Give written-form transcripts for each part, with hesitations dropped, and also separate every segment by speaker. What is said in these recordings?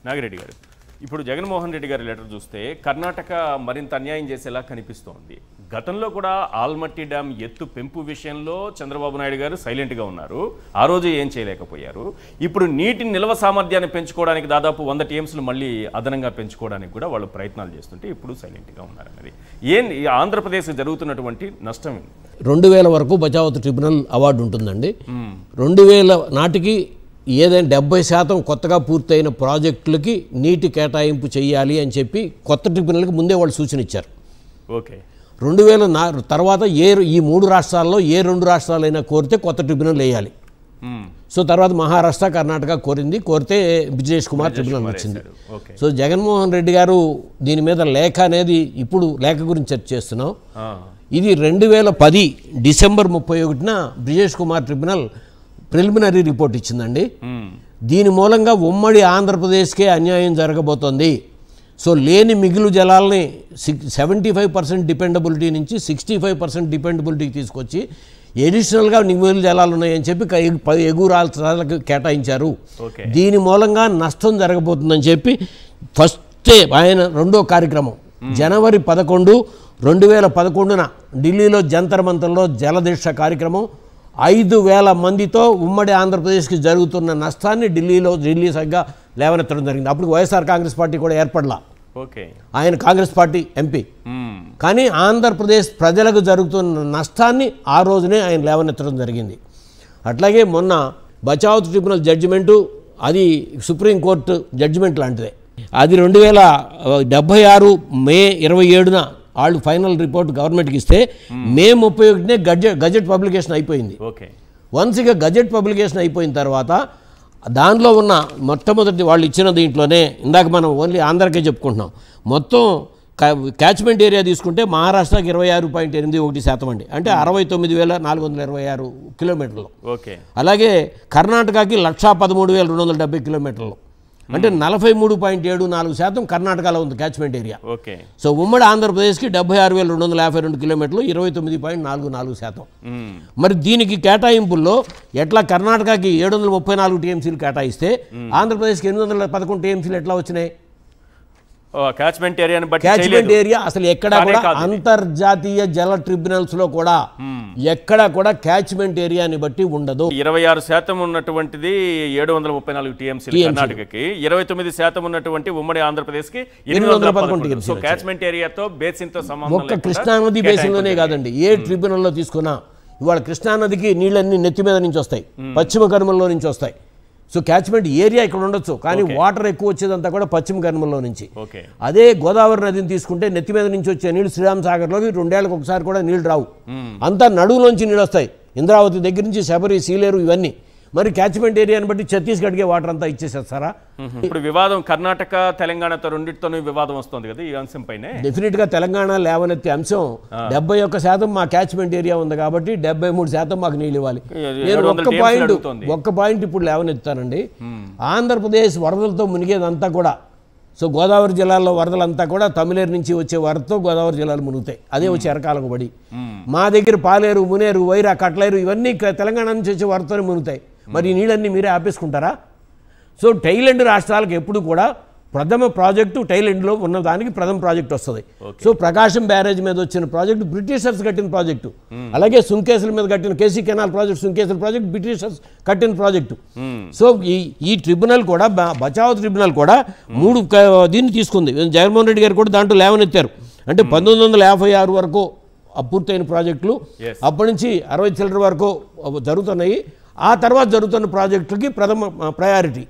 Speaker 1: నాగిరెడ్డి గారు, ఇప్పుడు జగన్మోహన్ రెడ్డి గారి లెటర్ చూస్తే కర్ణాటక మరింత అన్యాయం చేసేలా కనిపిస్తోంది. గతంలో కూడా ఆల్మట్టి డ్యామ్ ఎత్తు పెంపు విషయంలో చంద్రబాబు నాయుడు గారు సైలెంట్గా ఉన్నారు, ఆ రోజు ఏం చేయలేకపోయారు. ఇప్పుడు నీటి నిల్వ సామర్థ్యాన్ని పెంచుకోవడానికి దాదాపు 100 టీఎంసీలు మళ్ళీ అదనంగా పెంచుకోవడానికి కూడా వాళ్ళు ప్రయత్నాలు చేస్తుంటే ఇప్పుడు సైలెంట్గా ఉన్నారన్నది ఏం ఆంధ్రప్రదేశ్ జరుగుతున్నటువంటి నష్టం?
Speaker 2: 2000 వరకు బచావత్ ట్రిబ్యునల్ అవార్డు ఉంటుందండి. 2000 నాటికి ఏదైనా 70% కొత్తగా పూర్తయిన ప్రాజెక్టులకి నీటి కేటాయింపు చేయాలి అని చెప్పి కొత్త ట్రిబ్యునల్కి ముందే వాళ్ళు సూచన ఇచ్చారు.
Speaker 1: ఓకే,
Speaker 2: 2000 తర్వాత ఈ 3 రాష్ట్రాల్లో ఏ 2 రాష్ట్రాలైనా కోరితే కొత్త ట్రిబ్యునల్ వేయాలి. సో తర్వాత మహారాష్ట్ర, కర్ణాటక కోరితే బ్రిజేష్ కుమార్ ట్రిబ్యునల్ వచ్చింది. సో జగన్మోహన్ రెడ్డి గారు దీని మీద లేఖ అనేది ఇప్పుడు లేఖ గురించి చర్చ చేస్తున్నాం. ఇది 2010 డిసెంబర్ 31న Brijesh Kumar tribunal preliminary report ఇచ్చిందండి. దీని మూలంగా ఉమ్మడి ఆంధ్రప్రదేశ్కే అన్యాయం జరగబోతోంది. సో లేని మిగులు జలాల్ని 75% డిపెండబిలిటీ నుంచి 65% డిపెండబిలిటీకి తీసుకొచ్చి ఎడిషనల్గా మిగులు జలాలు ఉన్నాయని చెప్పి ఎగువ రాష్ట్రాలకు కేటాయించారు. దీని మూలంగా నష్టం జరగబోతుందని చెప్పి ఫస్టే ఆయన రెండో కార్యక్రమం జనవరి 11, 2011న ఢిల్లీలో జంతర్ మంతర్లో జలదీక్ష కార్యక్రమం 5000 మందితో ఉమ్మడి ఆంధ్రప్రదేశ్కి జరుగుతున్న నష్టాన్ని ఢిల్లీ సరిగ్గా లేవనెత్తడం జరిగింది. అప్పుడు వైఎస్ఆర్ కాంగ్రెస్ పార్టీ కూడా ఏర్పడలా, ఆయన కాంగ్రెస్ పార్టీ ఎంపీ. కానీ ఆంధ్రప్రదేశ్ ప్రజలకు జరుగుతున్న నష్టాన్ని ఆ రోజునే ఆయన లేవనెత్తడం జరిగింది. అట్లాగే మొన్న బచావత్ ట్రిబ్యునల్ జడ్జిమెంటు అది సుప్రీంకోర్టు జడ్జిమెంట్ లాంటిదే. అది 2076 మే 27న వాళ్ళు ఫైనల్ రిపోర్ట్ గవర్నమెంట్కి ఇస్తే మే 31నే గజెట్ పబ్లికేషన్ అయిపోయింది. వన్స్ ఇక గజెట్ పబ్లికేషన్ అయిపోయిన తర్వాత దానిలో ఉన్న మొట్టమొదటి వాళ్ళు ఇచ్చిన దీంట్లోనే ఇందాక మనం ఓన్లీ ఆంధ్రకే చెప్పుకుంటున్నాం. మొత్తం క్యాచ్మెంట్ ఏరియా తీసుకుంటే మహారాష్ట్రకి 26.81% అండి, అంటే 69,426 కిలోమీటర్లు. అలాగే కర్ణాటకకి 113,270 కిలోమీటర్లు, అంటే 43.74% కర్ణాటకలో ఉంది క్యాచ్మెంట్ ఏరియా. సో ఉమ్మడి ఆంధ్రప్రదేశ్కి 76,252 కిలోమీటర్లు, 29.44%. మరి దీనికి కేటాయింపుల్లో ఎట్లా కర్ణాటకకి 734 టీఎంసీలు కేటాయిస్తే ఆంధ్రప్రదేశ్కి 811 టీఎంసీలు ఎట్లా వచ్చినాయి?
Speaker 1: క్యాచ్మెంట్
Speaker 2: ఏరియా అసలు ఎక్కడా కూడా అంతర్జాతీయ జల ట్రిబ్యునల్స్ లో కూడా ఎక్కడా కూడా క్యాచ్మెంట్ ఏరియాని బట్టి ఉండదు.
Speaker 1: 26% ఉన్నటువంటిది 734 టీఎంసీ కర్ణాటకకి, 29% ఉన్నటువంటి ఉమ్మడి ఆంధ్రప్రదేశ్ కి 811. సో క్యాచ్మెంట్ ఏరియాతో బేసిన్ తో సంబంధం
Speaker 2: ఒక్క కృష్ణానది బేసిన్ లోనే కాదండి, ఏ ట్రిబ్యునల్ లో తీసుకున్నా ఇవాళ కృష్ణానదికి నీళ్ళన్నీ నెత్తి మీద నుంచి వస్తాయి, పశ్చిమ కనుమల్లో నుంచి వస్తాయి. సో క్యాచ్మెంట్ ఏరియా ఇక్కడ ఉండొచ్చు, కానీ వాటర్ ఎక్కువ వచ్చేదంతా కూడా పశ్చిమ కనుమల్లో నుంచి. అదే గోదావరి నదిని తీసుకుంటే నెత్తి మీద నుంచి వచ్చే నీళ్ళు శ్రీరామ్ సాగర్లోకి 2 ఏళ్ళకి ఒకసారి కూడా నీళ్ళు రావు, అంతా నడువులోంచి నీళ్ళు వస్తాయి. ఇంద్రావతి దగ్గర నుంచి శబరి, సీలేరు ఇవన్నీ. మరి క్యాచ్మెంట్ ఏరియాని బట్టి ఛత్తీస్గఢ్కే వాటర్ అంతా ఇచ్చేసేస్తారా?
Speaker 1: ఇప్పుడు వివాదం కర్ణాటక తెలంగాణతో రెండింటితోనూ వివాదం వస్తుంది కదా ఈ అంశం పైన.
Speaker 2: డెఫినెట్గా తెలంగాణ లేవనెత్తే అంశం 71% మా క్యాచ్మెంట్ ఏరియా ఉంది కాబట్టి 73% మాకు నీళ్ళు ఇవ్వాలి. నేను ఒక్క పాయింట్ ఇప్పుడు లేవనెత్తానండి. ఆంధ్రప్రదేశ్ వరదలతో మునిగేదంతా కూడా, సో గోదావరి జిల్లాలో వరదలంతా కూడా తమిళేరు నుంచి వచ్చే వరదతో గోదావరి జిల్లాలు మునుగుతాయి, అదే వచ్చి ఎరకాలకు పడి. మా దగ్గర పాలేరు, మునేరు, వైరా, కట్లేరు ఇవన్నీ తెలంగాణ నుంచి వచ్చే వరదతోనే మునుగుతాయి. మరి ఈ నీళ్ళన్నీ మీరే ఆపేసుకుంటారా? సో టైలెండ్ రాష్ట్రాలకు ఎప్పుడు కూడా ప్రథమ ప్రాజెక్టు టైలెండ్లో ఉన్నదానికి ప్రథమ ప్రాజెక్టు వస్తుంది. సో ప్రకాశం బ్యారేజ్ మీద వచ్చిన ప్రాజెక్టు బ్రిటిషర్స్ కట్టిన ప్రాజెక్టు, అలాగే సుంకేసుల మీద కట్టిన KC canal project, Sunkesula project Britishers కట్టిన ప్రాజెక్టు. సో ఈ ట్రిబ్యునల్ కూడా బచావత్ ట్రిబ్యునల్ కూడా 3 దీన్ని తీసుకుంది. జగన్మోహన్ రెడ్డి గారు కూడా దాంట్లో లేవనెత్తారు. అంటే 1956 వరకు పూర్తయిన ప్రాజెక్టులు, అప్పటి నుంచి 60 చిల్లర వరకు జరుగుతున్నాయి. ఆ తర్వాత జరుగుతున్న ప్రాజెక్టులకి ప్రథమ ప్రయారిటీ.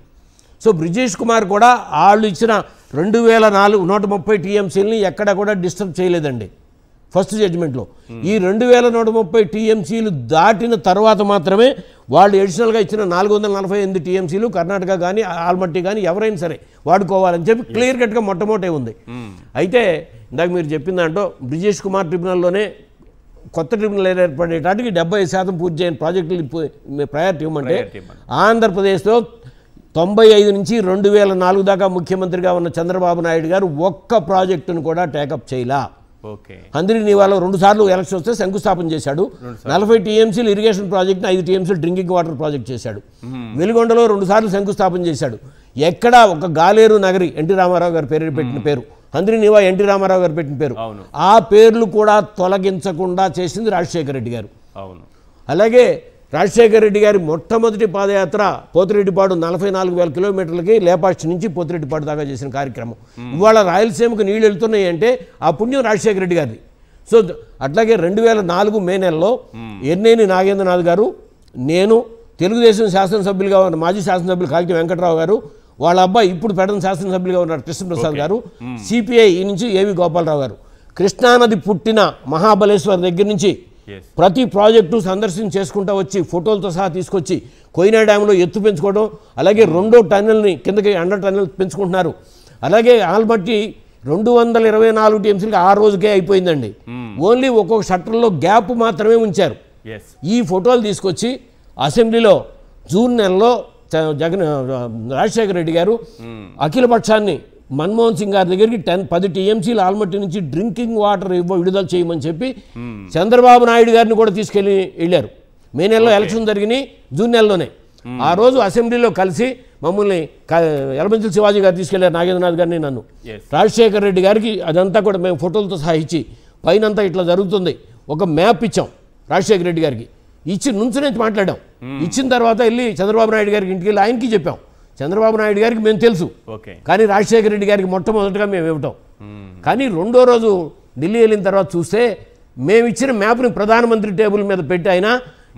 Speaker 2: సో బ్రిజేష్ కుమార్ కూడా వాళ్ళు ఇచ్చిన 2,130 టీఎంసీలని ఎక్కడ కూడా డిస్టర్బ్ చేయలేదండి ఫస్ట్ జడ్జిమెంట్లో. ఈ 2,130 టీఎంసీలు దాటిన తర్వాత మాత్రమే వాళ్ళు అడిషనల్గా ఇచ్చిన 448 టీఎంసీలు కర్ణాటక కానీ ఆల్మట్టి కానీ ఎవరైనా సరే వాడుకోవాలని చెప్పి క్లియర్ కట్గా మొట్టమొదటి ఉంది. అయితే ఇందాక మీరు చెప్పిన దాంట్లో బ్రిజేష్ కుమార్ ట్రిబ్యునల్లోనే కొత్త ట్రిబ్యునల్ ఏర్పడేటానికి 70% పూర్తి చేయని ప్రాజెక్టులు ప్రయారిటీ ఇవ్వమంటే ఆంధ్రప్రదేశ్లో 95 నుంచి 2004 దాకా ముఖ్యమంత్రిగా ఉన్న చంద్రబాబు నాయుడు గారు ఒక్క ప్రాజెక్టును కూడా టేకప్ చేయలా. హంద్రీనీవాలో 2 సార్లు ఎలక్షన్ వస్తే శంకుస్థాపన చేశాడు. 40 టీఎంసీలు ఇరిగేషన్ ప్రాజెక్ట్ని 5 టీఎంసీలు డ్రింకింగ్ వాటర్ ప్రాజెక్ట్ చేశాడు. వెలిగొండలో 2 సార్లు శంకుస్థాపన చేశాడు. ఎక్కడ ఒక గాలేరు నగరి ఎన్టీ రామారావు గారు పేరు పెట్టిన పేరు, హంద్రీనివా ఎన్టీ రామారావు గారు పెట్టిన పేరు, ఆ పేర్లు కూడా తొలగించకుండా చేసింది రాజశేఖర రెడ్డి గారు. అలాగే రాజశేఖర రెడ్డి గారి మొట్టమొదటి పాదయాత్ర పోతిరెడ్డిపాడు 44,000 కిలోమీటర్లకి లేపాక్షి నుంచి పోతిరెడ్డిపాడు దాకా చేసిన కార్యక్రమం. ఇవాళ రాయలసీమకు నీళ్ళు వెళ్తున్నాయి అంటే ఆ పుణ్యం రాజశేఖర రెడ్డి గారిది. సో అట్లాగే 2004 మే నెలలో ఎర్నేని నాగేంద్రనాథ్ గారు, నేను, తెలుగుదేశం శాసనసభ్యులుగా ఉన్న మాజీ శాసనసభ్యులు కాగితం వెంకట్రావు గారు, వాళ్ళ అబ్బాయి ఇప్పుడు పెడన శాసనసభ్యులుగా ఉన్నారు కృష్ణప్రసాద్ గారు, సిపిఐ నుంచి ఏవి గోపాలరావు గారు, కృష్ణానది పుట్టిన మహాబలేశ్వర్ దగ్గర నుంచి ప్రతి ప్రాజెక్టు సందర్శన చేసుకుంటూ వచ్చి ఫోటోలతో సహా తీసుకొచ్చి కోయినా డ్యాంలో ఎత్తు పెంచుకోవడం, అలాగే 2వ టన్నెల్ని కిందకి అండర్ టన్నెల్ పెంచుకుంటున్నారు. అలాగే ఆల్మట్టి 224 టీఎంసీలకి ఆ రోజుకే అయిపోయిందండి. ఓన్లీ ఒక్కొక్క షట్టర్లో గ్యాప్ మాత్రమే ఉంచారు. ఈ ఫోటోలు తీసుకొచ్చి అసెంబ్లీలో జూన్ నెలలో రాజశేఖర రెడ్డి గారు అఖిలపక్షాన్ని మన్మోహన్ సింగ్ గారి దగ్గరికి 10 టీఎంసీలు ఆల్మట్టి నుంచి డ్రింకింగ్ వాటర్ విడుదల చేయమని చెప్పి చంద్రబాబు నాయుడు గారిని కూడా తీసుకెళ్ళి వెళ్ళారు. మే నెలలో ఎలక్షన్ జరిగినాయి, జూన్ నెలలోనే. ఆ రోజు అసెంబ్లీలో కలిసి మమ్మల్ని ఎలమంచిల శివాజీ గారు తీసుకెళ్లారు, నాగేంద్రనాథ్ గారిని, నన్ను. రాజశేఖర రెడ్డి గారికి అదంతా కూడా మేము ఫోటోలతో సహా ఇచ్చి పైనంతా ఇట్లా జరుగుతుంది ఒక మ్యాప్ ఇచ్చాం రాజశేఖర రెడ్డి గారికి. ఇచ్చి నుంచునే మాట్లాడాం. ఇచ్చిన తర్వాత వెళ్ళి చంద్రబాబు నాయుడు గారికి ఇంటికి వెళ్ళి ఆయనకి చెప్పాం. చంద్రబాబు నాయుడు గారికి మేము తెలుసు, కానీ రాజశేఖర రెడ్డి గారికి మొట్టమొదటిగా మేము ఇవ్వటం. కానీ 2వ రోజు ఢిల్లీ వెళ్ళిన తర్వాత చూస్తే మేము ఇచ్చిన మ్యాప్ని ప్రధానమంత్రి టేబుల్ మీద పెట్టి ఆయన,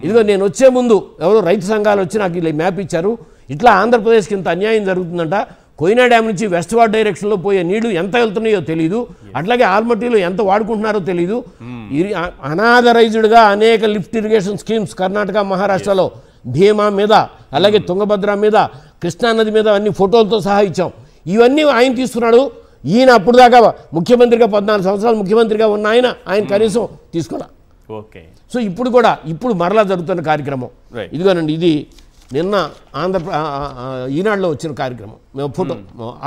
Speaker 2: ఇదిగో నేను వచ్చే ముందు ఎవరో రైతు సంఘాలు వచ్చి నాకు ఇలా మ్యాప్ ఇచ్చారు, ఇట్లా ఆంధ్రప్రదేశ్కి ఇంత అన్యాయం జరుగుతుందంట, కోయినా డ్యామ్ నుంచి వెస్ట్వార్డ్ డైరెక్షన్లో పోయే నీళ్లు ఎంత వెళ్తున్నాయో తెలియదు, అట్లాగే ఆల్మట్టిలో ఎంత వాడుకుంటున్నారో తెలియదు, అనాథరైజ్డ్గా అనేక లిఫ్ట్ ఇరిగేషన్ స్కీమ్స్ కర్ణాటక మహారాష్ట్రలో భీమా మీద, అలాగే తుంగభద్ర మీద, కృష్ణానది మీద అన్ని ఫోటోలతో సహా ఇచ్చాం. ఇవన్నీ ఆయన తీసుకున్నాడు. ఈయన అప్పుడు దాకా ముఖ్యమంత్రిగా 14 సంవత్సరాలు ముఖ్యమంత్రిగా ఉన్న ఆయన కనీసం తీసుకున్నా. సో ఇప్పుడు కూడా ఇప్పుడు మరలా జరుగుతున్న కార్యక్రమం ఇదిగోనండి. ఇది నిన్న ఈనాడులో వచ్చిన కార్యక్రమం, మేము ఫోటో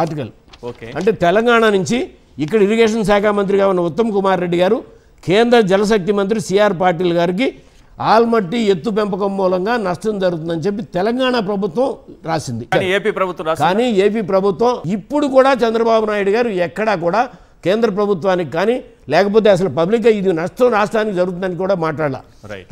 Speaker 2: ఆర్టికల్. అంటే తెలంగాణ నుంచి ఇక్కడ ఇరిగేషన్ శాఖ మంత్రిగా ఉన్న ఉత్తమ్ కుమార్ రెడ్డి గారు కేంద్ర జలశక్తి మంత్రి సిఆర్ పాటిల్ గారికి ఆల్మట్టి ఎత్తు పెంపకం మూలంగా నష్టం జరుగుతుందని చెప్పి తెలంగాణ ప్రభుత్వం రాసింది. కానీ ఏపీ ప్రభుత్వం ఇప్పుడు కూడా చంద్రబాబు నాయుడు గారు ఎక్కడా కూడా కేంద్ర ప్రభుత్వానికి కానీ లేకపోతే అసలు పబ్లిక్గా ఇది నష్టం రాష్ట్రానికి జరుగుతుందని కూడా మాట్లాడాల.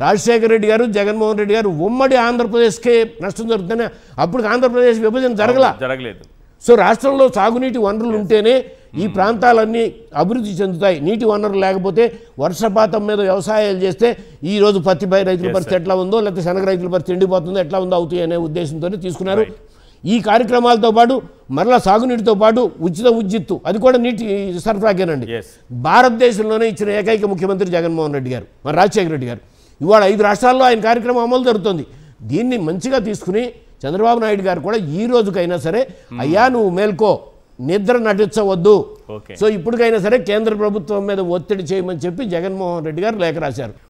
Speaker 2: రాజశేఖర రెడ్డి గారు, జగన్మోహన్ రెడ్డి గారు ఉమ్మడి ఆంధ్రప్రదేశ్కే నష్టం జరుగుతుందని, అప్పుడు ఆంధ్రప్రదేశ్ విభజన జరగలేదు. సో రాష్ట్రంలో సాగునీటి వనరులు ఉంటేనే ఈ ప్రాంతాలన్నీ అభివృద్ధి చెందుతాయి. నీటి వనరులు లేకపోతే వర్షపాతం మీద వ్యవసాయాలు చేస్తే ఈరోజు పత్తి రైతుల పరిస్థితి ఎట్లా ఉందో, లేకపోతే శనగ రైతుల పరిస్థితి ఎండిపోతుందో, ఎట్లా ఉందో అవుతాయి అనే ఉద్దేశంతో తీసుకున్నారు. ఈ కార్యక్రమాలతో పాటు మరలా సాగునీటితో పాటు ఉచిత విద్యుత్తు, అది కూడా నీటి సరఫరాకేనండి. భారతదేశంలోనే ఇచ్చిన ఏకైక ముఖ్యమంత్రి జగన్మోహన్ రెడ్డి గారు, మరి రాజశేఖర రెడ్డి గారు. ఇవాళ 5 రాష్ట్రాల్లో ఆయన కార్యక్రమం అమలు జరుగుతుంది. దీన్ని మంచిగా తీసుకుని చంద్రబాబు నాయుడు గారు కూడా ఈ రోజుకైనా సరే, అయ్యా నువ్వు మేల్కో, నిద్ర నటించవద్దు, సో ఇప్పటికైనా సరే కేంద్ర ప్రభుత్వం మీద ఒత్తిడి చేయమని చెప్పి జగన్మోహన్ రెడ్డి గారు లేఖ రాశారు.